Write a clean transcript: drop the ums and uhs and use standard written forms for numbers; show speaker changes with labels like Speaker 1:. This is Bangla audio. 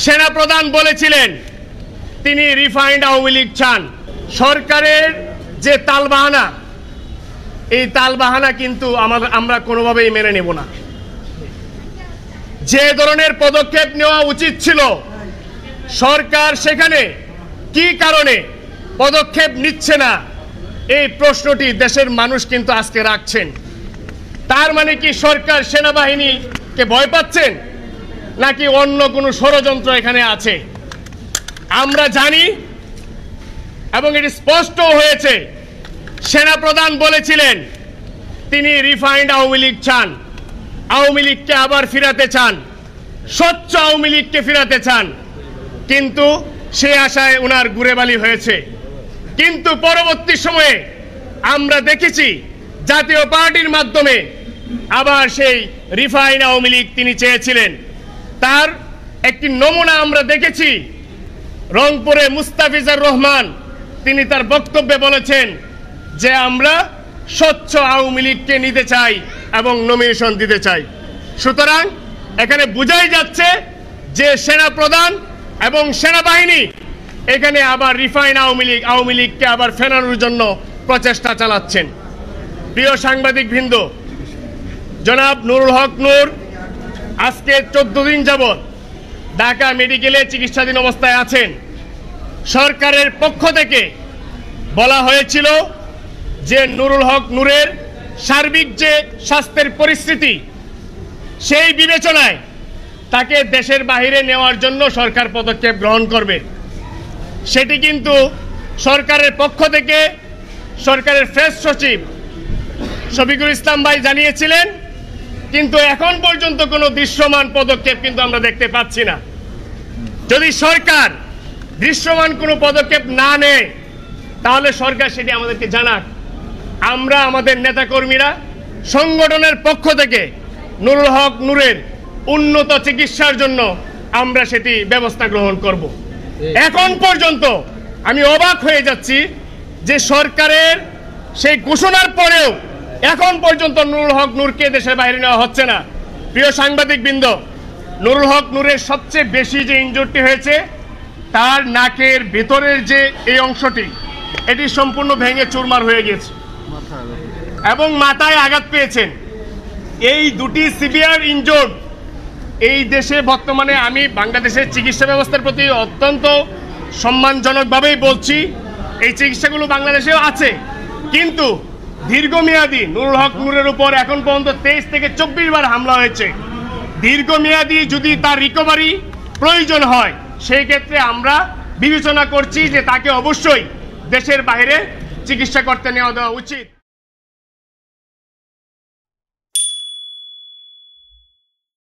Speaker 1: সেনাপ্রধান বলেছিলেন তিনি রিফাইন্ড আওয়ামী লীগ চান। সরকারের যে তালবাহানা, এই তালবাহানা কিন্তু আমরা কোনোভাবেই মেনে নেব না। যে ধরনের পদক্ষেপ নেওয়া উচিত ছিল সরকার সেখানে কি কারণে পদক্ষেপ নিচ্ছে না, এই প্রশ্নটি দেশের মানুষ কিন্তু আজকে রাখছেন। তার মানে কি সরকার সেনাবাহিনীকে ভয় পাচ্ছেন, নাকি অন্য কোনো ষড়যন্ত্র এখানে আছে? আমরা জানি এবং এটি স্পষ্ট হয়েছে, সেনাপ্রধান বলেছিলেন তিনি রিফাইন্ড আওয়ামী লীগ চান, আওয়ামী লীগকে আবার ফিরাতে চান, স্বচ্ছ আওয়ামী লীগকে ফিরাতে চান। কিন্তু সে আশায় ওনার গুড়েবালি হয়েছে। কিন্তু পরবর্তী সময়ে আমরা দেখেছি জাতীয় পার্টির মাধ্যমে আবার সেই রিফাইন্ড আওয়ামী লীগ তিনি চেয়েছিলেন। তার একটি নমুনা আমরা দেখেছি রংপুরে মুস্তাফিজুর রহমান, তিনি তার বক্তব্যে বলেছেন যে আমরা স্বচ্ছ আওয়ামী লীগকে নিতে চাই এবং নমিনেশন দিতে চাই। সুতরাং এখানে বোঝাই যাচ্ছে যে সেনাপ্রধান এবং সেনাবাহিনী এখানে আবার রিফাইন্ড আওয়ামী লীগকে আবার ফেরানোর জন্য প্রচেষ্টা চালাচ্ছেন। প্রিয় সাংবাদিক বৃন্দ, জনাব নুরুল হক নূর আজকে 14 দিন যাবৎ ঢাকা মেডিকেলে চিকিৎসাধীন অবস্থায় আছেন। সরকারের পক্ষ থেকে বলা হয়েছিল যে নুরুল হক নূরের সার্বিক যে স্বাস্থ্যের পরিস্থিতি, সেই বিবেচনায় তাকে দেশের বাইরে নেওয়ার জন্য সরকার পদক্ষেপ গ্রহণ করবে। সেটি কিন্তু সরকারের পক্ষ থেকে সরকারের প্রেস সচিব শফিকুল ইসলাম ভাই জানিয়েছিলেন, কিন্তু এখন পর্যন্ত কোনো দৃশ্যমান পদক্ষেপ কিন্তু আমরা দেখতে পাচ্ছি না। যদি সরকার দৃশ্যমান কোনো পদক্ষেপ না নেয় তাহলে সরকার সেটি আমাদেরকে জানাক। আমরা আমাদের নেতাকর্মীরা সংগঠনের পক্ষ থেকে নুরুল হক নূরের উন্নত চিকিৎসার জন্য আমরা সেটি ব্যবস্থা গ্রহণ করব। এখন পর্যন্ত আমি অবাক হয়ে যাচ্ছি যে সরকারের সেই ঘোষণার পরেও এখন পর্যন্ত নুরুল হক নূরকে দেশের বাইরে নেওয়া হচ্ছে না। প্রিয় সাংবাদিক বৃন্দ, নুরুল হক নূরের সবচেয়ে বেশি যে ইনজুরিটি হয়েছে তার নাকের ভেতরের যে এই অংশটি, এটি সম্পূর্ণ ভেঙে চুরমার হয়ে গেছে এবং মাথায় আঘাত পেয়েছেন। এই দুটি সিভিয়ার ইনজুর্ড এই দেশে বর্তমানে, আমি বাংলাদেশের চিকিৎসা ব্যবস্থার প্রতি অত্যন্ত সম্মানজনকভাবেই বলছি, এই চিকিৎসাগুলো বাংলাদেশেও আছে, কিন্তু দীর্ঘমেয়াদী নুরুল হক নূরের উপর এখন পর্যন্ত 23 থেকে 24 বার হামলা হয়েছে। দীর্ঘমেয়াদী যদি তার রিকভারি প্রয়োজন হয় সেই ক্ষেত্রে আমরা বিবেচনা করছি যে তাকে অবশ্যই দেশের বাইরে চিকিৎসা করতে নেওয়া দেওয়া উচিত।